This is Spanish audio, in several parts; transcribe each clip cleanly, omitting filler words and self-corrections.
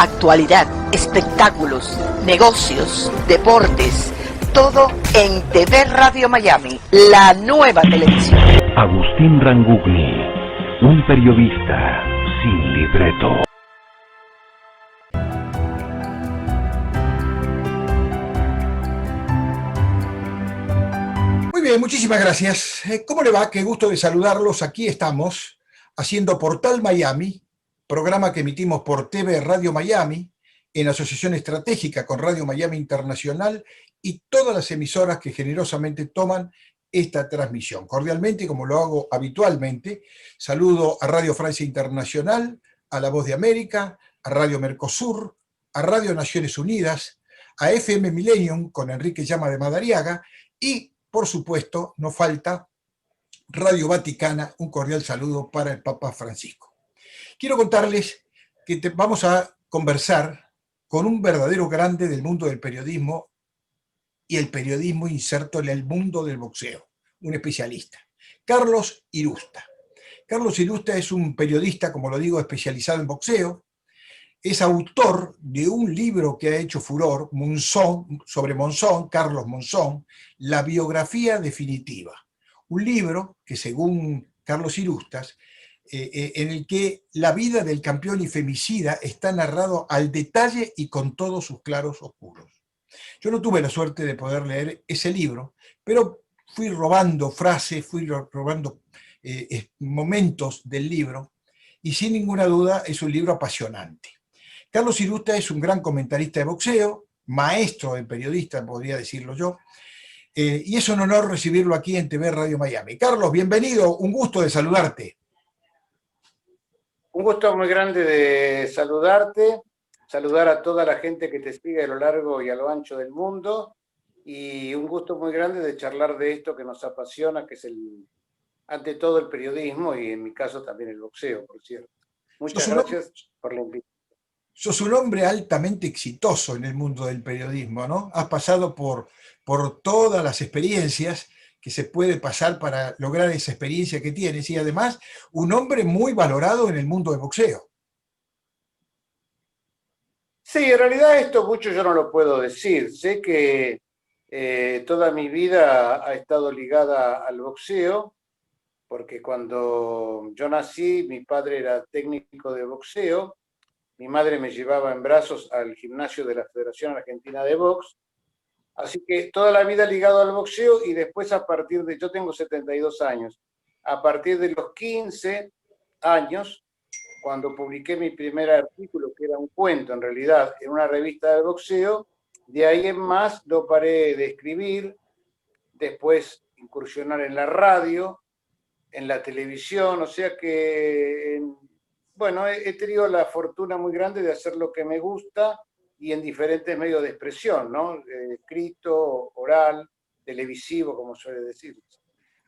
actualidad, espectáculos, negocios, deportes, todo en TV Radio Miami, la nueva televisión. Agustín Rangugni, un periodista sin libreto. Muy bien, muchísimas gracias. ¿Cómo le va? Qué gusto de saludarlos. Aquí estamos haciendo Portal Miami, programa que emitimos por TV Radio Miami, en asociación estratégica con Radio Miami Internacional y todas las emisoras que generosamente toman esta transmisión. Cordialmente, como lo hago habitualmente, saludo a Radio Francia Internacional, a La Voz de América, a Radio Mercosur, a Radio Naciones Unidas, a FM Millennium con Enrique Llama de Madariaga y, por supuesto, no falta Radio Vaticana. Un cordial saludo para el Papa Francisco. Quiero contarles que vamos a conversar con un verdadero grande del mundo del periodismo y el periodismo inserto en el mundo del boxeo, un especialista, Carlos Irusta. Carlos Irusta es un periodista, como lo digo, especializado en boxeo. Es autor de un libro que ha hecho furor, sobre Monzón, Carlos Monzón, La biografía definitiva. Un libro que, según Carlos Irustas, en el que la vida del campeón y femicida está narrado al detalle y con todos sus claros oscuros. Yo no tuve la suerte de poder leer ese libro, pero fui robando frases, fui robando momentos del libro, y sin ninguna duda es un libro apasionante. Carlos Irusta es un gran comentarista de boxeo, maestro de periodista, podría decirlo yo, y es un honor recibirlo aquí en TV Radio Miami. Carlos, bienvenido, un gusto de saludarte. Un gusto muy grande de saludarte, saludar a toda la gente que te sigue a lo largo y a lo ancho del mundo, y un gusto muy grande de charlar de esto que nos apasiona, que es ante todo el periodismo y en mi caso también el boxeo, por cierto. Muchas gracias por la invitación. Sos un hombre altamente exitoso en el mundo del periodismo, ¿no? Has pasado por todas las experiencias que se puede pasar para lograr esa experiencia que tienes, y además un hombre muy valorado en el mundo del boxeo. Sí, en realidad esto mucho yo no lo puedo decir. Sé que toda mi vida ha estado ligada al boxeo, porque cuando yo nací mi padre era técnico de boxeo. Mi madre me llevaba en brazos al gimnasio de la Federación Argentina de Box, así que toda la vida ligado al boxeo, y después yo tengo 72 años, a partir de los 15 años, cuando publiqué mi primer artículo, que era un cuento en realidad, en una revista de boxeo, de ahí en más no paré de escribir, después incursionar en la radio, en la televisión, o sea que... Bueno, he tenido la fortuna muy grande de hacer lo que me gusta y en diferentes medios de expresión, ¿no? Escrito, oral, televisivo, como suele decir.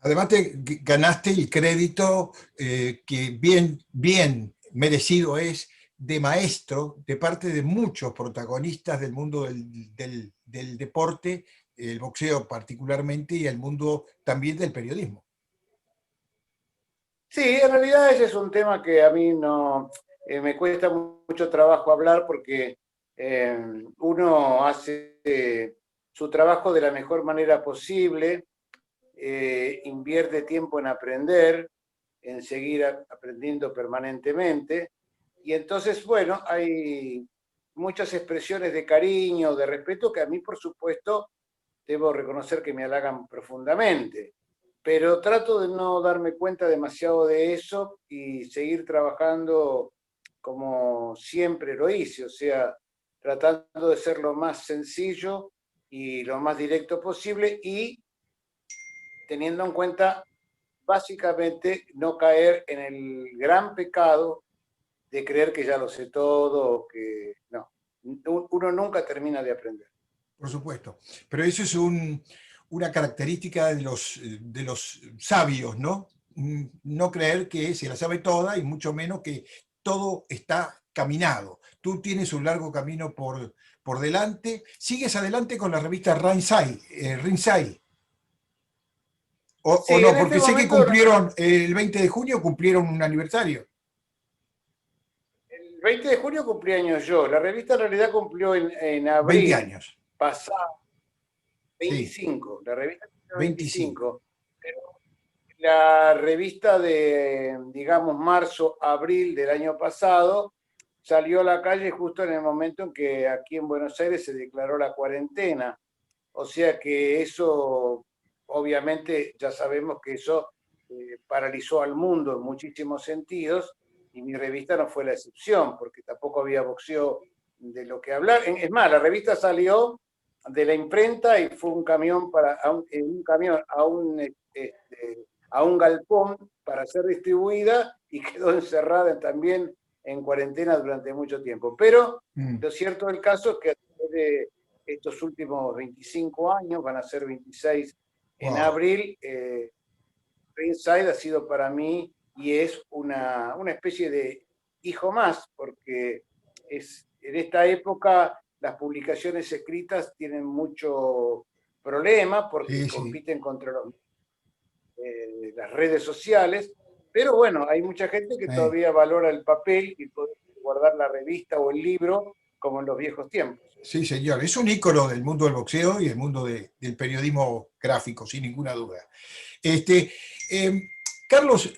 Además te ganaste el crédito que bien merecido es de maestro de parte de muchos protagonistas del mundo del deporte, el boxeo particularmente, y el mundo también del periodismo. Sí, en realidad ese es un tema que a mí no me cuesta mucho trabajo hablar, porque uno hace su trabajo de la mejor manera posible, invierte tiempo en aprender, en seguir aprendiendo permanentemente, y entonces, bueno, hay muchas expresiones de cariño, de respeto, que a mí, por supuesto, debo reconocer que me halagan profundamente. Pero trato de no darme cuenta demasiado de eso y seguir trabajando como siempre lo hice, o sea, tratando de ser lo más sencillo y lo más directo posible, y teniendo en cuenta básicamente no caer en el gran pecado de creer que ya lo sé todo, o que no. Uno nunca termina de aprender. Por supuesto, pero eso es una característica de los sabios, ¿no? No creer que se la sabe toda, y mucho menos que todo está caminado. Tú tienes un largo camino por delante. ¿Sigues adelante con la revista Ringside? Sí, ¿O no? en Porque este sé que momento cumplieron, el 20 de junio cumplieron un aniversario. El 20 de junio cumplí años yo. La revista en realidad cumplió en 20 abril años. pasado, Sí, 25. La revista cumplió 25. 25. Pero la revista de, digamos, marzo, abril del año pasado salió a la calle justo en el momento en que aquí en Buenos Aires se declaró la cuarentena. O sea que eso, obviamente, ya sabemos que eso paralizó al mundo en muchísimos sentidos, y mi revista no fue la excepción, porque tampoco había boxeo de lo que hablar. Es más, la revista salió de la imprenta y fue un camión en un camión a un galpón para ser distribuida, y quedó encerrada también en cuarentena durante mucho tiempo. Pero lo cierto del caso es que a través de estos últimos 25 años, van a ser 26 en Wow. abril, Ringside ha sido para mí y es una especie de hijo más, porque en esta época las publicaciones escritas tienen mucho problema porque Sí, sí. compiten contra las redes sociales, pero bueno, hay mucha gente que todavía valora el papel y puede guardar la revista o el libro como en los viejos tiempos. Sí, señor. Es un ícono del mundo del boxeo y del mundo del periodismo gráfico, sin ninguna duda. Este, eh, Carlos,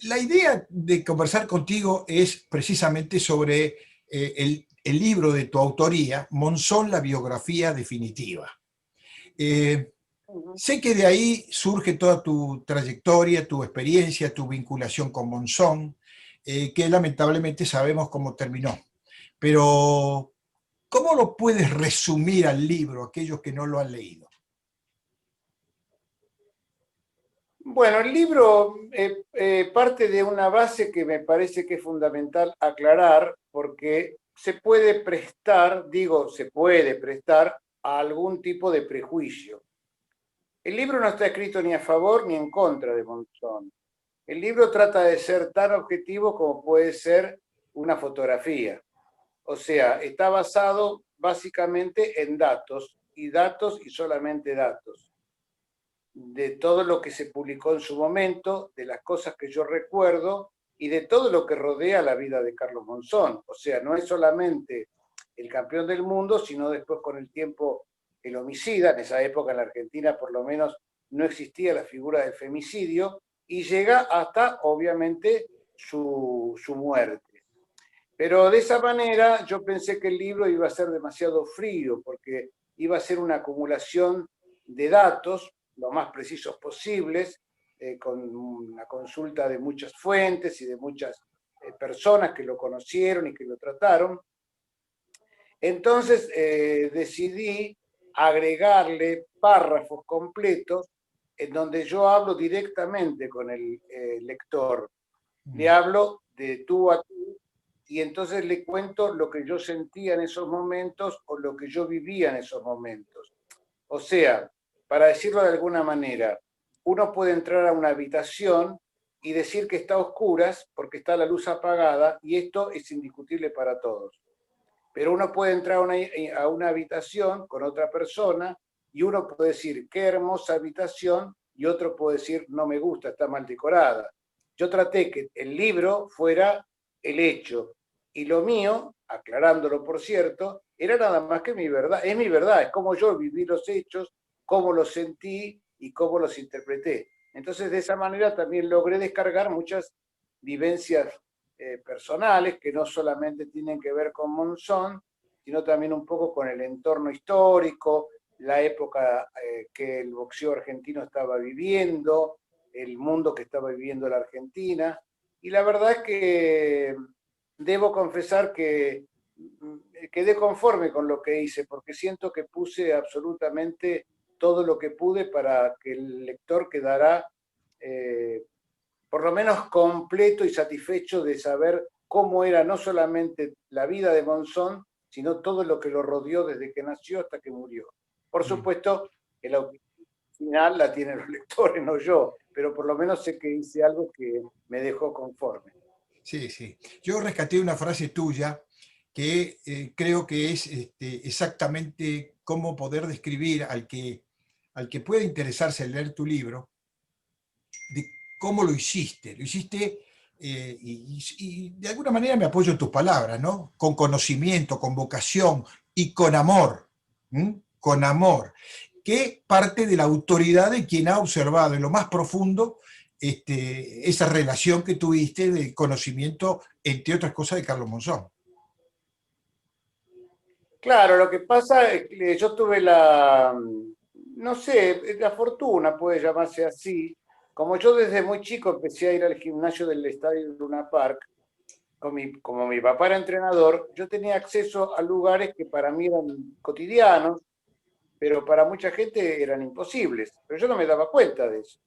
la idea de conversar contigo es precisamente sobre el libro de tu autoría, Monzón, la biografía definitiva. Sé que de ahí surge toda tu trayectoria, tu experiencia, tu vinculación con Monzón, que lamentablemente sabemos cómo terminó. Pero, ¿cómo lo puedes resumir al libro, aquellos que no lo han leído? Bueno, el libro parte de una base que me parece que es fundamental aclarar, porque se puede prestar a algún tipo de prejuicio. El libro no está escrito ni a favor ni en contra de Monzón. El libro trata de ser tan objetivo como puede ser una fotografía. O sea, está basado básicamente en datos y solamente datos, de todo lo que se publicó en su momento, de las cosas que yo recuerdo y de todo lo que rodea la vida de Carlos Monzón. O sea, no es solamente el campeón del mundo, sino después con el tiempo el homicida. En esa época en la Argentina por lo menos no existía la figura del femicidio, y llega hasta, obviamente, su muerte. Pero de esa manera yo pensé que el libro iba a ser demasiado frío, porque iba a ser una acumulación de datos lo más precisos posibles, con una consulta de muchas fuentes y de muchas personas que lo conocieron y que lo trataron. Entonces decidí agregarle párrafos completos en donde yo hablo directamente con el lector. Le hablo de tú a tú, y entonces le cuento lo que yo sentía en esos momentos o lo que yo vivía en esos momentos. O sea, para decirlo de alguna manera, uno puede entrar a una habitación y decir que está a oscuras porque está la luz apagada, y esto es indiscutible para todos. Pero uno puede entrar a una habitación con otra persona y uno puede decir, qué hermosa habitación, y otro puede decir, no me gusta, está mal decorada. Yo traté que el libro fuera el hecho, y lo mío, aclarándolo por cierto, era nada más que mi verdad. Es mi verdad, es como yo viví los hechos, cómo los sentí y cómo los interpreté. Entonces, de esa manera también logré descargar muchas vivencias personales que no solamente tienen que ver con Monzón, sino también un poco con el entorno histórico, la época que el boxeo argentino estaba viviendo, el mundo que estaba viviendo la Argentina. Y la verdad es que debo confesar que quedé conforme con lo que hice, porque siento que puse absolutamente todo lo que pude para que el lector quedara por lo menos completo y satisfecho de saber cómo era no solamente la vida de Monzón, sino todo lo que lo rodeó desde que nació hasta que murió. Por supuesto, el final la tienen los lectores, no yo, pero por lo menos sé que hice algo que me dejó conforme. Sí, sí. Yo rescaté una frase tuya que creo que es exactamente cómo poder describir al que pueda interesarse en leer tu libro, de cómo lo hiciste. Lo hiciste y de alguna manera me apoyo en tus palabras, ¿no? Con conocimiento, con vocación y con amor, ¿m? Con amor, que parte de la autoridad de quien ha observado en lo más profundo esa relación que tuviste de conocimiento, entre otras cosas, de Carlos Monzón. Claro, lo que pasa es que yo tuve no sé, la fortuna puede llamarse así. Como yo desde muy chico empecé a ir al gimnasio del Estadio Luna Park, como mi papá era entrenador, yo tenía acceso a lugares que para mí eran cotidianos, pero para mucha gente eran imposibles. Pero yo no me daba cuenta de eso.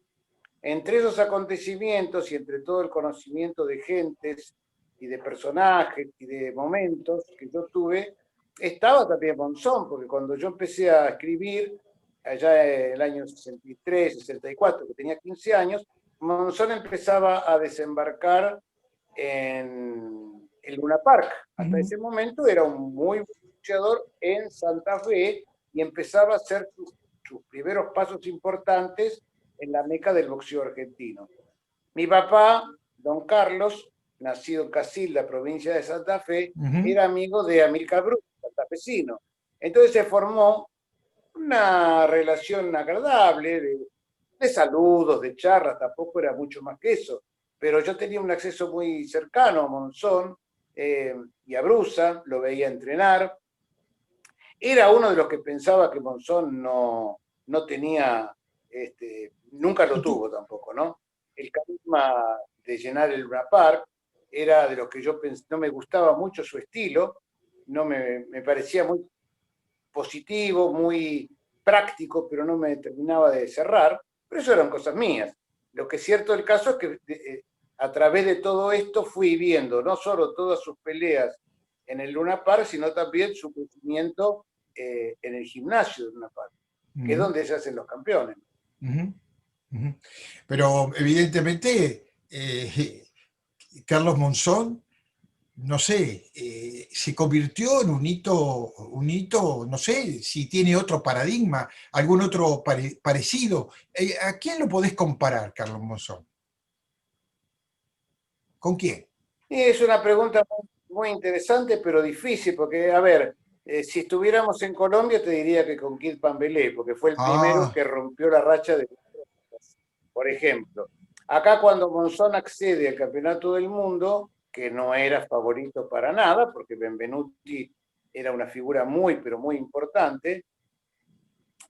Entre esos acontecimientos y entre todo el conocimiento de gentes y de personajes y de momentos que yo tuve, estaba también Monzón, porque cuando yo empecé a escribir, allá en el año 63, 64, que tenía 15 años, Monzón empezaba a desembarcar en el Luna Park. Hasta ese momento era un muy buen boxeador en Santa Fe y empezaba a hacer sus primeros pasos importantes en la meca del boxeo argentino. Mi papá, don Carlos, nacido en Casilda, provincia de Santa Fe, era amigo de Amílcar Bruno, santafesino. Entonces se formó una relación agradable de saludos, de charlas, tampoco era mucho más que eso, pero yo tenía un acceso muy cercano a Monzón y a Brusa, lo veía entrenar. Era uno de los que pensaba que Monzón no tenía, nunca lo tuvo tampoco, ¿no? El carisma de llenar el Luna Park era de los que yo no me gustaba mucho su estilo, no me parecía muy positivo, muy práctico, pero no me terminaba de cerrar, pero eso eran cosas mías. Lo que es cierto del caso es que a través de todo esto fui viendo no solo todas sus peleas en el Luna Park, sino también su crecimiento en el gimnasio de Luna Park, que es donde se hacen los campeones. Pero evidentemente Carlos Monzón, no sé, se convirtió en un hito, no sé si tiene otro paradigma, algún otro parecido. ¿A quién lo podés comparar, Carlos Monzón? ¿Con quién? Es una pregunta muy interesante, pero difícil, porque, a ver, si estuviéramos en Colombia, te diría que con Kid Pambelé, porque fue el primero que rompió la racha de... Por ejemplo, acá cuando Monzón accede al Campeonato del Mundo, que no era favorito para nada, porque Benvenuti era una figura muy, pero muy importante,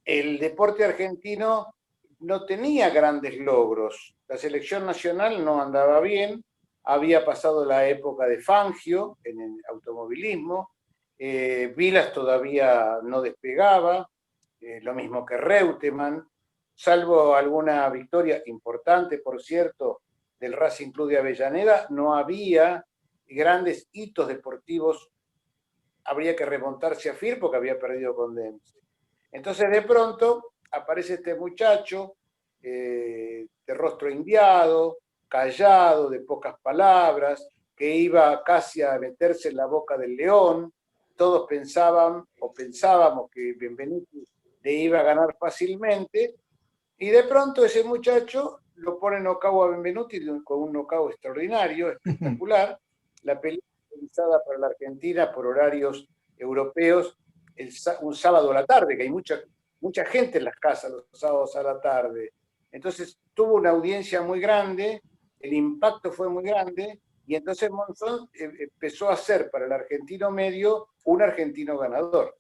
el deporte argentino no tenía grandes logros. La selección nacional no andaba bien, había pasado la época de Fangio en el automovilismo, Vilas todavía no despegaba, lo mismo que Reutemann, salvo alguna victoria importante, por cierto, del Racing Club de Avellaneda, no había grandes hitos deportivos. Habría que remontarse a FIR porque había perdido con Dempsey. Entonces de pronto aparece este muchacho de rostro indiado, callado, de pocas palabras, que iba casi a meterse en la boca del león. Todos pensaban o pensábamos que Benvenuti le iba a ganar fácilmente, y de pronto ese muchacho lo pone nocaut a Benvenuti con un nocaut extraordinario, espectacular. La pelea realizada para la Argentina por horarios europeos un sábado a la tarde, que hay mucha gente en las casas los sábados a la tarde. Entonces tuvo una audiencia muy grande, el impacto fue muy grande, y entonces Monzón empezó a ser para el argentino medio un argentino ganador.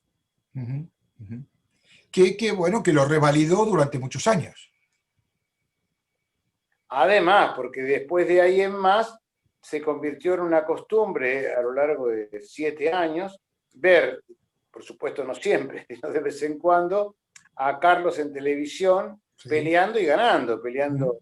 Que bueno, que lo revalidó durante muchos años. Además, porque después de ahí en más, se convirtió en una costumbre a lo largo de 7 años, ver, por supuesto no siempre, sino de vez en cuando, a Carlos en televisión peleando y ganando, peleando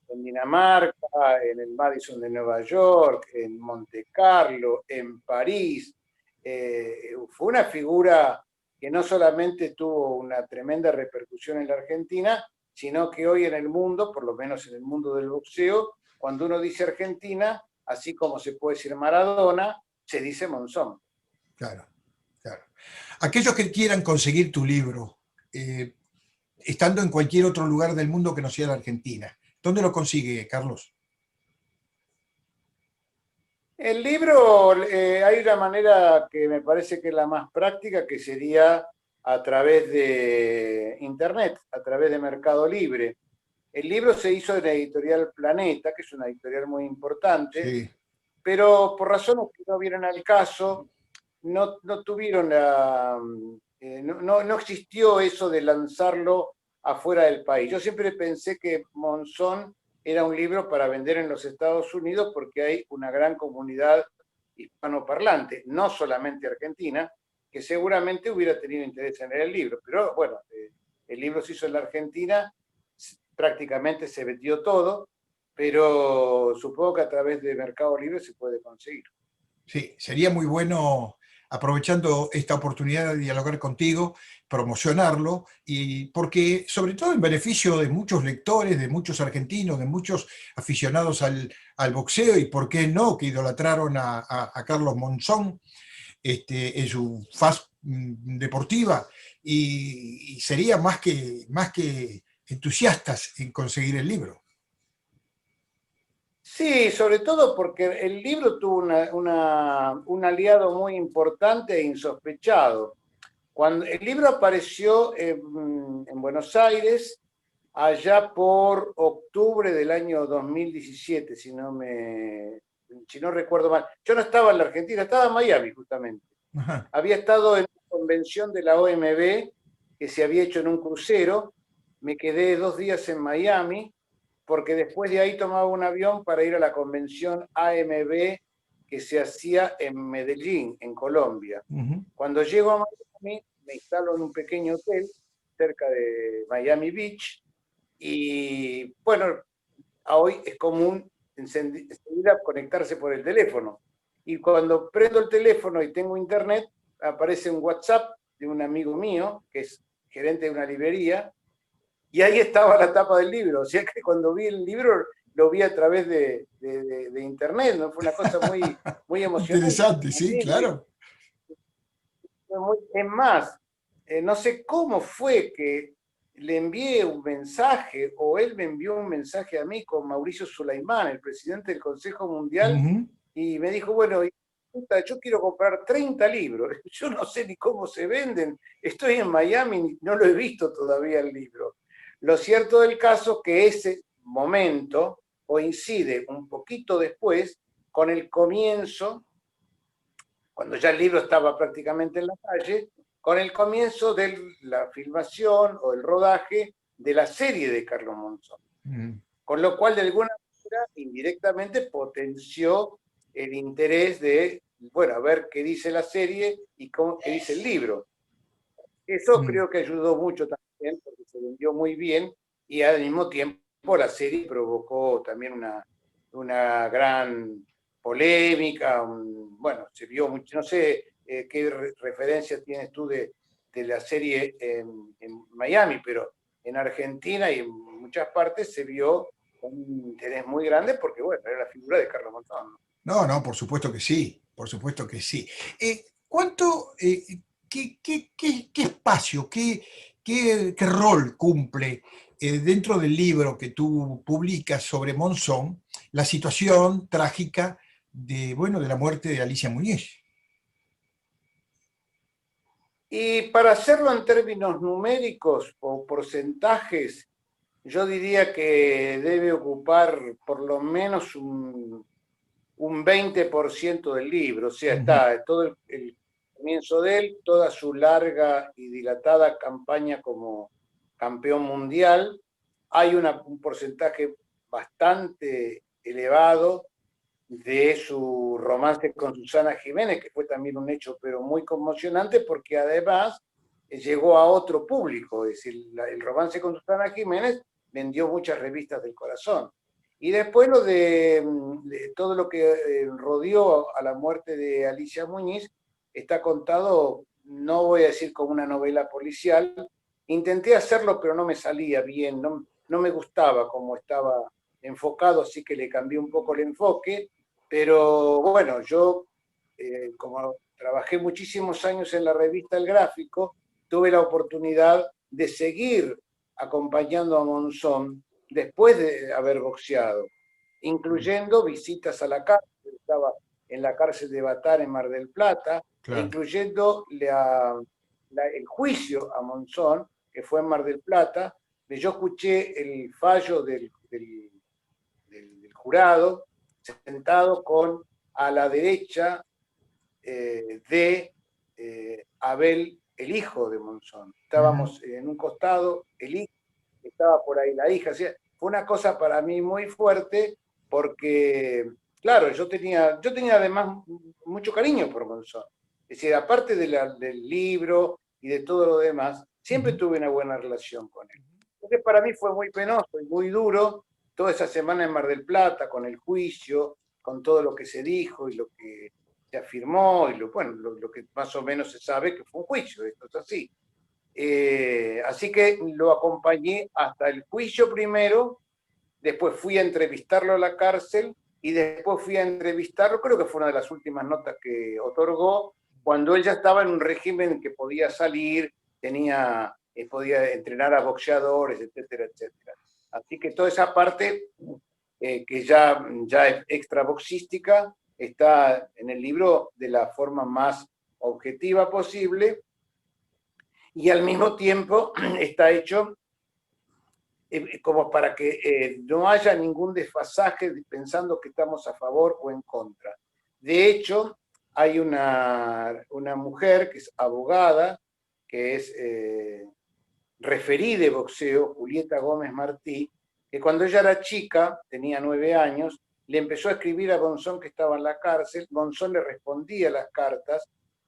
en Dinamarca, en el Madison de Nueva York, en Monte Carlo, en París. Fue una figura que no solamente tuvo una tremenda repercusión en la Argentina, sino que hoy en el mundo, por lo menos en el mundo del boxeo, cuando uno dice Argentina, así como se puede decir Maradona, se dice Monzón. Claro, claro. Aquellos que quieran conseguir tu libro, estando en cualquier otro lugar del mundo que no sea la Argentina, ¿dónde lo consigue, Carlos? El libro, hay una manera que me parece que es la más práctica, que sería a través de Internet, a través de Mercado Libre. El libro se hizo en la editorial Planeta, que es una editorial muy importante, Sí. pero por razones que no vienen al caso, no tuvieron no existió eso de lanzarlo afuera del país. Yo siempre pensé que Monzón era un libro para vender en los Estados Unidos porque hay una gran comunidad hispanoparlante, no solamente argentina, que seguramente hubiera tenido interés en leer el libro. Pero bueno, el libro se hizo en la Argentina, prácticamente se vendió todo, pero supongo que a través de Mercado Libre se puede conseguir. Sí, sería muy bueno, aprovechando esta oportunidad de dialogar contigo, promocionarlo, y porque sobre todo en beneficio de muchos lectores, de muchos argentinos, de muchos aficionados al boxeo, y por qué no, que idolatraron a Carlos Monzón en su faz deportiva, y sería más que entusiastas en conseguir el libro. Sí, sobre todo porque el libro tuvo un aliado muy importante e insospechado. Cuando el libro apareció en Buenos Aires, allá por octubre del año 2017, si no recuerdo mal. Yo no estaba en la Argentina, estaba en Miami justamente. Ajá. Había estado en una convención de la OMB que se había hecho en un crucero. Me quedé 2 días en Miami porque después de ahí tomaba un avión para ir a la convención AMB que se hacía en Medellín, en Colombia. Uh-huh. Cuando llego a Miami, me instalo en un pequeño hotel cerca de Miami Beach y bueno, hoy es común enseguida conectarse por el teléfono. Y cuando prendo el teléfono y tengo internet, aparece un WhatsApp de un amigo mío, que es gerente de una librería, y ahí estaba la tapa del libro. O sea que cuando vi el libro, lo vi a través de internet, ¿no? Fue una cosa muy emocionante. Interesante, sí, claro. Es más, no sé cómo fue que le envié un mensaje o él me envió un mensaje a mí con Mauricio Sulaimán, el presidente del Consejo Mundial, Uh-huh. y me dijo, bueno, yo quiero comprar 30 libros, yo no sé ni cómo se venden, estoy en Miami, no lo he visto todavía el libro. Lo cierto del caso es que ese momento coincide un poquito después con el comienzo, cuando ya el libro estaba prácticamente en la calle, con el comienzo de la filmación o el rodaje de la serie de Carlos Monzón. Con lo cual, de alguna manera, indirectamente potenció el interés de, bueno, a ver qué dice la serie y qué dice el libro. Eso creo que ayudó mucho también, porque se vendió muy bien y al mismo tiempo la serie provocó también una gran polémica, bueno, se vio mucho, no sé qué referencias tienes tú de la serie en Miami, pero en Argentina y en muchas partes se vio un interés muy grande porque, bueno, era la figura de Carlos Monzón. No, no, por supuesto que sí, por supuesto que sí. ¿Cuánto, qué espacio, qué rol cumple dentro del libro que tú publicas sobre Monzón la situación trágica de, bueno, de la muerte de Alicia Muñiz? Y para hacerlo en términos numéricos o porcentajes, yo diría que debe ocupar por lo menos un 20% del libro, o sea, Uh-huh. está todo el comienzo de él, toda su larga y dilatada campaña como campeón mundial. Hay un porcentaje bastante elevado de su romance con Susana Jiménez, que fue también un hecho pero muy conmocionante porque además llegó a otro público, es decir, el romance con Susana Jiménez vendió muchas revistas del corazón. Y después lo de todo lo que rodeó a la muerte de Alicia Muñiz está contado, no voy a decir como una novela policial, intenté hacerlo pero no me salía bien, no me gustaba como estaba enfocado, así que le cambié un poco el enfoque, pero bueno, yo como trabajé muchísimos años en la revista El Gráfico, tuve la oportunidad de seguir acompañando a Monzón después de haber boxeado, incluyendo visitas a la cárcel. Estaba en la cárcel de Batán en Mar del Plata, Claro. incluyendo el juicio a Monzón, que fue en Mar del Plata. Yo escuché el fallo del jurado sentado a la derecha de Abel, el hijo de Monzón. Estábamos en un costado, el hijo, estaba por ahí la hija. O sea, fue una cosa para mí muy fuerte porque, claro, yo tenía además mucho cariño por Monzón. Es decir, aparte del libro y de todo lo demás, siempre tuve una buena relación con él. Entonces para mí fue muy penoso y muy duro toda esa semana en Mar del Plata, con el juicio, con todo lo que se dijo y lo que se afirmó, y lo que más o menos se sabe que fue un juicio, esto es así. Así que lo acompañé hasta el juicio primero, después fui a entrevistarlo a la cárcel, y después fui a entrevistarlo, creo que fue una de las últimas notas que otorgó, cuando él ya estaba en un régimen que podía salir, podía entrenar a boxeadores, etcétera, etcétera. Así que toda esa parte, que ya es extra boxística, está en el libro de la forma más objetiva posible, y al mismo tiempo está hecho como para que no haya ningún desfasaje pensando que estamos a favor o en contra. De hecho, hay una mujer que es abogada, que es referí de boxeo, Julieta Gómez Martí, que cuando ella era chica, tenía 9 años, le empezó a escribir a Monzón, que estaba en la cárcel. Monzón le respondía las cartas,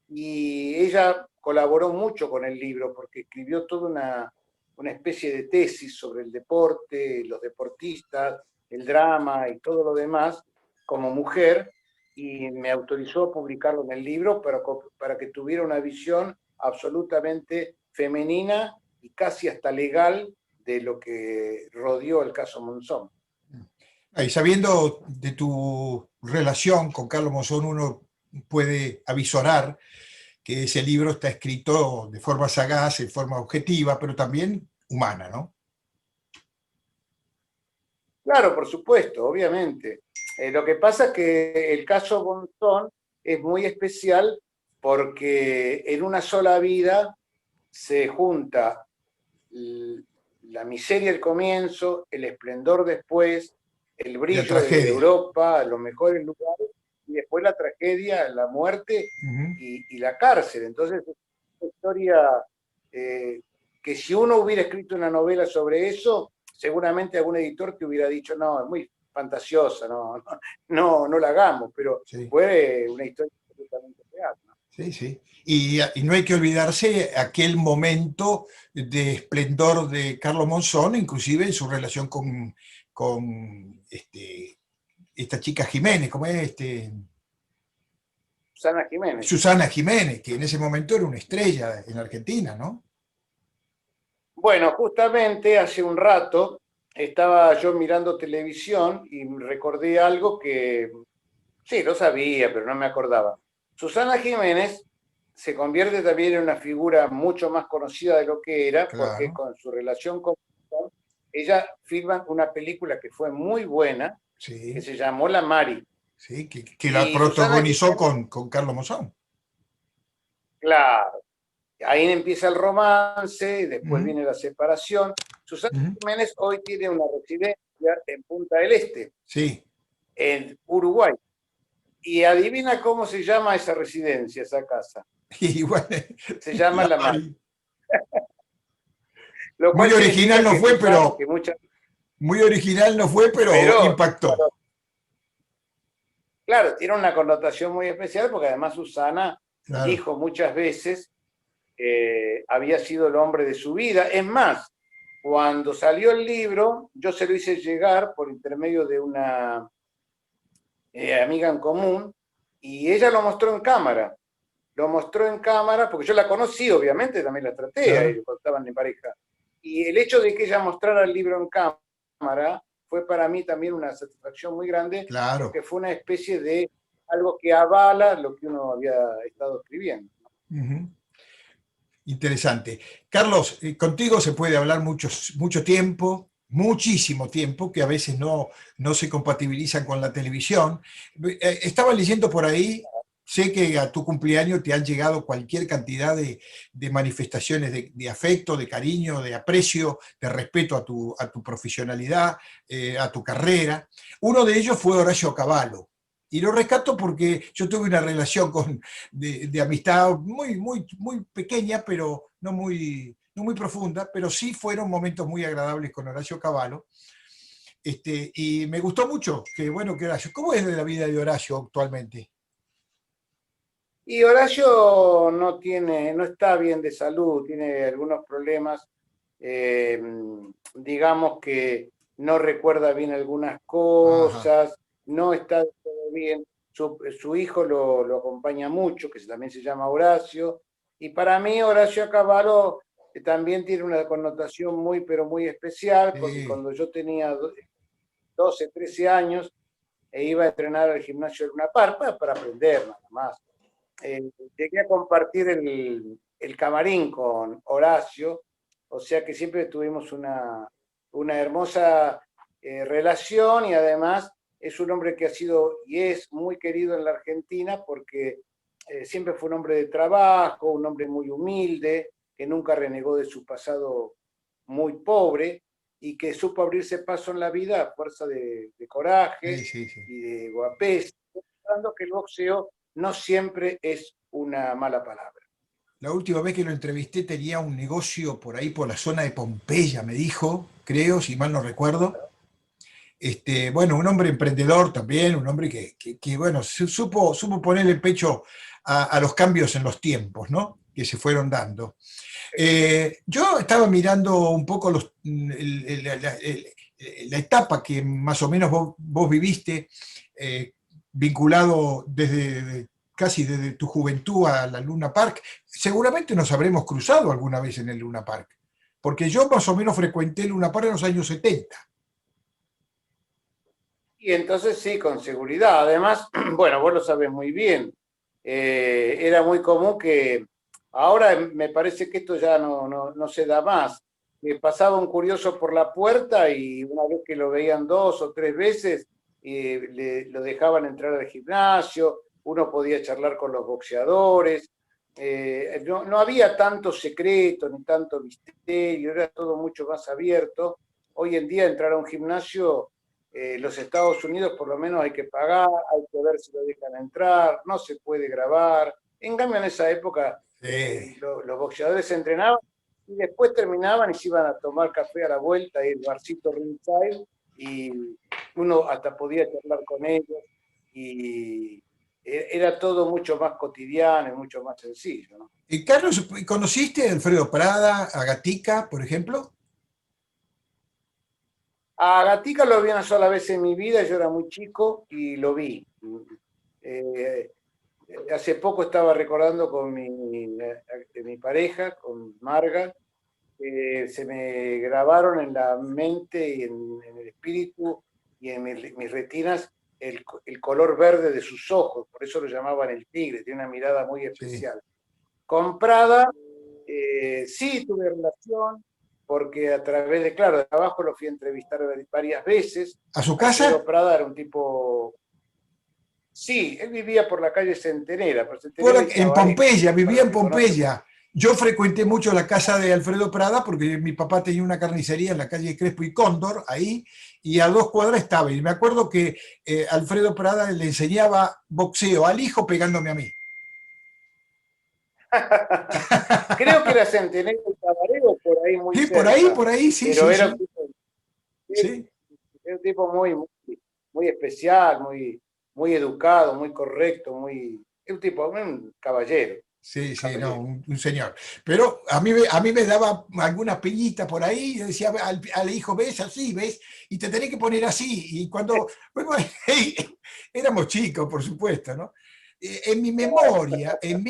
y ella colaboró mucho con el libro porque escribió toda una especie de tesis sobre el deporte, los deportistas, el drama y todo lo demás, como mujer, y me autorizó a publicarlo en el libro para que tuviera una visión absolutamente femenina y casi hasta legal de lo que rodeó el caso Monzón. Y sabiendo de tu relación con Carlos Monzón, uno puede avisorar que ese libro está escrito de forma sagaz, de forma objetiva, pero también humana, ¿no? Claro, por supuesto, obviamente. Lo que pasa es que el caso Monzón es muy especial porque en una sola vida se junta la miseria al comienzo, el esplendor después, el brillo de Europa, los mejores lugares, y después la tragedia, la muerte y la cárcel. Entonces, es una historia que si uno hubiera escrito una novela sobre eso, seguramente algún editor te hubiera dicho, no, es muy fantasiosa, no la hagamos, pero sí, fue una historia absolutamente real, ¿no? Sí, sí. Y no hay que olvidarse aquel momento de esplendor de Carlos Monzón, inclusive en su relación con esta chica Jiménez, ¿cómo es? Susana Jiménez. Susana Jiménez, que en ese momento era una estrella en Argentina, ¿no? Bueno, justamente hace un rato estaba yo mirando televisión y recordé algo que, sí, lo sabía, pero no me acordaba. Susana Jiménez se convierte también en una figura mucho más conocida de lo que era, claro, porque con su relación con ella filma una película que fue muy buena, sí, que se llamó La Mari. Sí, que la protagonizó con Carlos Monzón. Claro. Ahí empieza el romance, después viene la separación. Susana Jiménez hoy tiene una residencia en Punta del Este, sí, en Uruguay. Y adivina cómo se llama esa residencia, esa casa. Igual, se llama La Mari. Muy original no fue, pero muy original no fue, pero impactó. Claro, tiene una connotación muy especial porque además Susana dijo muchas veces que había sido el hombre de su vida. Es más, cuando salió el libro, yo se lo hice llegar por intermedio de una amiga en común, y ella lo mostró en cámara. Lo mostró en cámara, porque yo la conocí, obviamente, también la traté, cuando estaban en pareja. Y el hecho de que ella mostrara el libro en cámara fue para mí también una satisfacción muy grande, porque fue una especie de algo que avala lo que uno había estado escribiendo. Interesante. Carlos, contigo se puede hablar mucho tiempo, muchísimo tiempo, que a veces no se compatibilizan con la televisión. Estaba leyendo por ahí, sé que a tu cumpleaños te han llegado cualquier cantidad de manifestaciones de afecto, de cariño, de aprecio, de respeto a tu profesionalidad, a tu carrera. Uno de ellos fue Horacio Cavallo. Y lo rescato porque yo tuve una relación de amistad muy pequeña, pero no muy profunda, pero sí fueron momentos muy agradables con Horacio Cavallo. Y me gustó mucho que Horacio. ¿Cómo es de la vida de Horacio actualmente? Y Horacio no está bien de salud, tiene algunos problemas, eh, digamos que no recuerda bien algunas Ajá. cosas, no está del todo bien. Su hijo lo acompaña mucho, que también se llama Horacio, y para mí Horacio Cavallo también tiene una connotación muy, pero muy especial, porque Sí. cuando yo tenía 12, 13 años, e iba a entrenar al gimnasio de Luna Park para aprender nada más. Llegué a compartir el camarín con Horacio, o sea que siempre tuvimos una hermosa relación, y además es un hombre que ha sido y es muy querido en la Argentina porque siempre fue un hombre de trabajo, un hombre muy humilde, que nunca renegó de su pasado muy pobre y que supo abrirse paso en la vida a fuerza de Sí, coraje sí, sí. y de guapés, demostrando que el boxeo no siempre es una mala palabra. La última vez que lo entrevisté tenía un negocio por ahí, por la zona de Pompeya, me dijo, creo, si mal no recuerdo. Bueno, un hombre emprendedor también, un hombre bueno, supo poner el pecho a los cambios en los tiempos, ¿no? Que se fueron dando. Yo estaba mirando un poco la etapa que más o menos vos viviste, eh, vinculado casi desde tu juventud a la Luna Park. Seguramente nos habremos cruzado alguna vez en el Luna Park, porque yo más o menos frecuenté el Luna Park en los años 70. Y entonces sí, con seguridad. Además, bueno, vos lo sabés muy bien, era muy común que, ahora me parece que esto ya no se da más, que pasaba un curioso por la puerta y una vez que lo veían 2 o 3 veces, lo dejaban entrar al gimnasio, uno podía charlar con los boxeadores, no había tanto secreto ni tanto misterio, era todo mucho más abierto. Hoy en día entrar a un gimnasio, los Estados Unidos por lo menos hay que pagar, hay que ver si lo dejan entrar, no se puede grabar. En cambio, en esa época los boxeadores se entrenaban y después terminaban y se iban a tomar café a la vuelta, y el barcito ringside, y uno hasta podía charlar con ellos, y era todo mucho más cotidiano y mucho más sencillo, ¿no? Carlos, ¿conociste a Alfredo Prada, a Gatica, por ejemplo? A Gatica lo vi una sola vez en mi vida, yo era muy chico y lo vi. Eh, Hace poco estaba recordando con mi pareja, con Marga, se me grabaron en la mente y en el espíritu y en mis retinas el color verde de sus ojos, por eso lo llamaban el tigre, tiene una mirada muy Sí. especial. Con Prada, sí tuve relación, porque a través de, claro, de trabajo lo fui a entrevistar varias veces. ¿A su Alfredo casa? Prada era un tipo. Sí, él vivía por la calle Centenera, por Centenera Fuera y en Tabaré, Pompeya, para vivía los en que conocen. Pompeya. Yo frecuenté mucho la casa de Alfredo Prada porque mi papá tenía una carnicería en la calle Crespo y Cóndor, ahí, y a 2 cuadras estaba. Y me acuerdo que Alfredo Prada le enseñaba boxeo al hijo pegándome a mí. Creo que era Centenera y Tabaré o por ahí muy Sí, cerca, por ahí, sí, pero sí, era sí. Sí, un tipo muy especial, muy educado, muy correcto, un tipo, un caballero, sí, sí, no, caballero. un señor. Pero a mí me daba alguna peñita por ahí, y decía al hijo, ves así, ves, y te tenés que poner así. Y cuando, bueno, éramos chicos, por supuesto, ¿no? En mi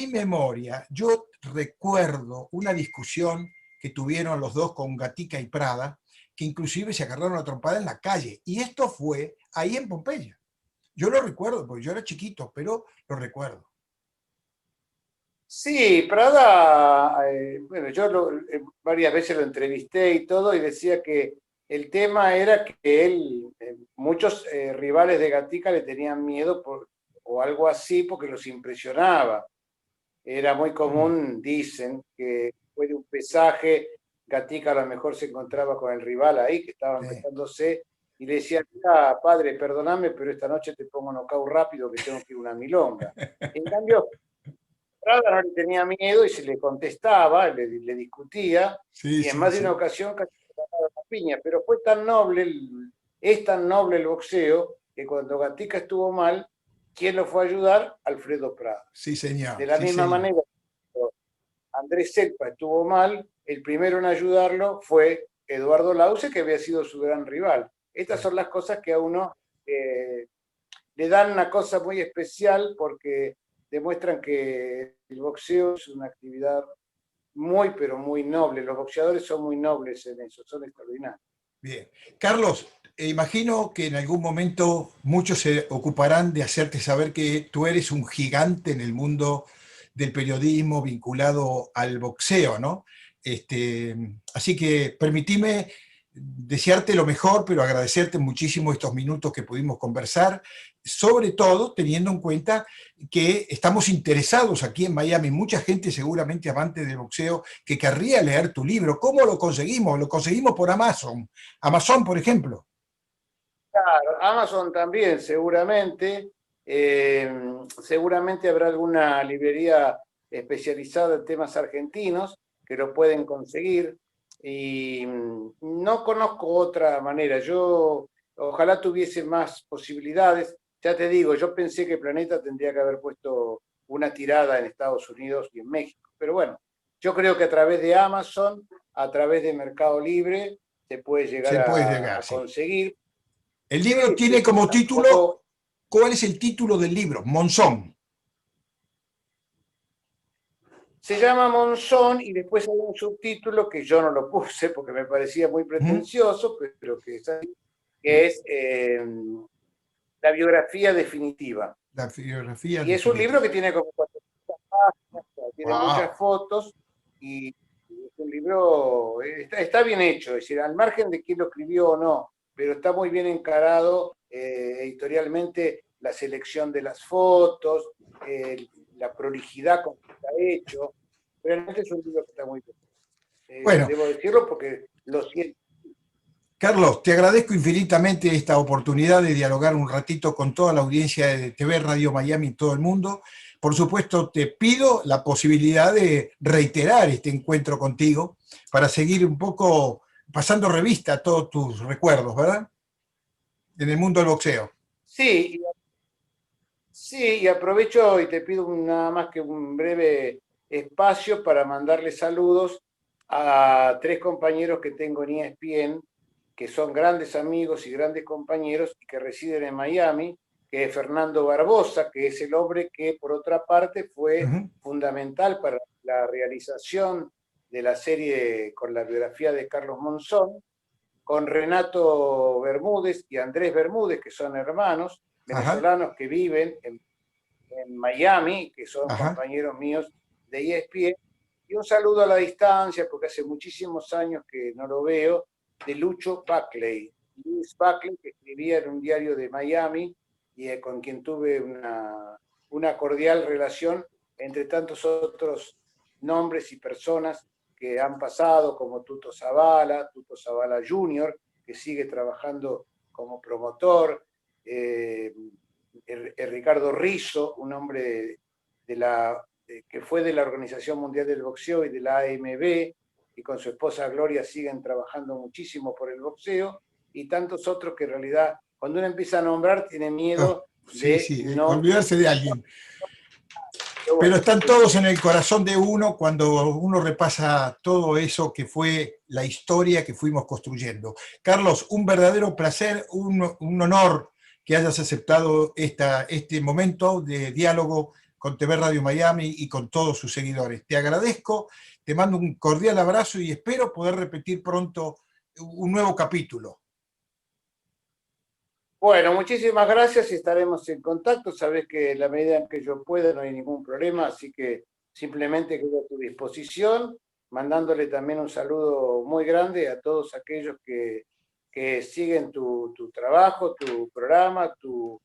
memoria, yo recuerdo una discusión que tuvieron los dos con Gatica y Prada, que inclusive se agarraron a trompada en la calle. Y esto fue ahí en Pompeya. Yo lo recuerdo, porque yo era chiquito, pero lo recuerdo. Sí, Prada, bueno, yo varias veces lo entrevisté y todo, y decía que el tema era que él, muchos rivales de Gatica le tenían miedo o algo así porque los impresionaba. Era muy común, dicen, que después de un pesaje, Gatica a lo mejor se encontraba con el rival ahí, que estaba empezándose, y le decía, mira, padre, perdóname, pero esta noche te pongo nocaut rápido que tengo que ir a una milonga. En cambio, Prada no le tenía miedo y se le contestaba, le discutía, Sí, y en sí, más de sí. una ocasión casi se ganaba la piña, pero fue tan noble, es tan noble el boxeo, que cuando Gatica estuvo mal, ¿quién lo fue a ayudar? Alfredo Prada. Sí, señor. De la Sí, misma señor. manera, cuando Andrés Selpa estuvo mal, el primero en ayudarlo fue Eduardo Lauce, que había sido su gran rival. Estas son las cosas que a uno le dan una cosa muy especial porque demuestran que el boxeo es una actividad muy, pero muy noble. Los boxeadores son muy nobles en eso, son extraordinarios. Bien. Carlos, imagino que en algún momento muchos se ocuparán de hacerte saber que tú eres un gigante en el mundo del periodismo vinculado al boxeo, ¿no? Así que permitime desearte lo mejor, pero agradecerte muchísimo estos minutos que pudimos conversar, sobre todo teniendo en cuenta que estamos interesados aquí en Miami, mucha gente seguramente amante del boxeo que querría leer tu libro. ¿Cómo lo conseguimos? Lo conseguimos por Amazon. Amazon, por ejemplo. Claro, Amazon también, seguramente. Seguramente habrá alguna librería especializada en temas argentinos que lo pueden conseguir. Y no conozco otra manera. Yo ojalá tuviese más posibilidades. Ya te digo, yo pensé que Planeta tendría que haber puesto una tirada en Estados Unidos y en México. Pero bueno, yo creo que a través de Amazon, a través de Mercado Libre, se puede llegar Se puede llegar, a sí. conseguir. El libro Sí, tiene sí, como título, tampoco ¿cuál es el título del libro? Monzón. se llama Monzón y después hay un subtítulo que yo no lo puse porque me parecía muy ¿Mm? pretencioso, pero que es La biografía definitiva. La biografía Y es un libro definitiva. que tiene como 400 páginas, tiene Wow. muchas fotos y es un libro, está bien hecho, es decir, al margen de quién lo escribió o no, pero está muy bien encarado editorialmente la selección de las fotos, la prolijidad con que está hecho. Realmente es un libro que está muy bien. Bueno, Debo decirlo porque lo siento. Carlos, te agradezco infinitamente esta oportunidad de dialogar un ratito con toda la audiencia de TV Radio Miami y todo el mundo. Por supuesto, te pido la posibilidad de reiterar este encuentro contigo para seguir un poco pasando revista a todos tus recuerdos, ¿verdad? En el mundo del boxeo. Sí, sí, y aprovecho y te pido nada más que un breve espacio para mandarle saludos a tres compañeros que tengo en ESPN, que son grandes amigos y grandes compañeros y que residen en Miami, que es Fernando Barbosa, que es el hombre que por otra parte fue Uh-huh. fundamental para la realización de la serie con la biografía de Carlos Monzón, con Renato Bermúdez y Andrés Bermúdez, que son hermanos Ajá, venezolanos que viven en Miami, que son ajá. compañeros míos de ESPN, y un saludo a la distancia, porque hace muchísimos años que no lo veo, de Lucho Buckley. Luis Buckley, que escribía en un diario de Miami y con quien tuve una cordial relación, entre tantos otros nombres y personas que han pasado, como Tuto Zavala Jr., que sigue trabajando como promotor, Ricardo Rizzo, un hombre que fue de la Organización Mundial del Boxeo y de la AMB, y con su esposa Gloria siguen trabajando muchísimo por el boxeo, y tantos otros que en realidad, cuando uno empieza a nombrar, tiene Oh, miedo sí, de sí, no... olvidarse de alguien. Pero Pero bueno, están todos en el corazón de uno cuando uno repasa todo eso que fue la historia que fuimos construyendo. Carlos, un verdadero placer, un honor que hayas aceptado este momento de diálogo con TV Radio Miami y con todos sus seguidores. Te agradezco, te mando un cordial abrazo y espero poder repetir pronto un nuevo capítulo. bueno, muchísimas gracias y estaremos en contacto. Sabes que en la medida en que yo pueda no hay ningún problema, así que simplemente quedo a tu disposición, mandándole también un saludo muy grande a todos aquellos que que siguen tu trabajo, tu programa, tu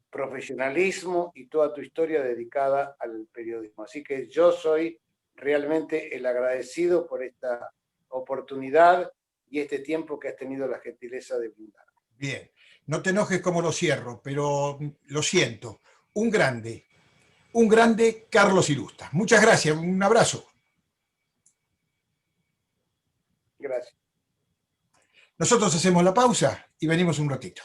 profesionalismo y toda tu historia dedicada al periodismo. Así que yo soy realmente el agradecido por esta oportunidad y este tiempo que has tenido la gentileza de brindar. Bien, no te enojes como lo cierro, pero lo siento. Un grande Carlos Irusta. Muchas gracias, un abrazo. Gracias. Nosotros hacemos la pausa y venimos un ratito.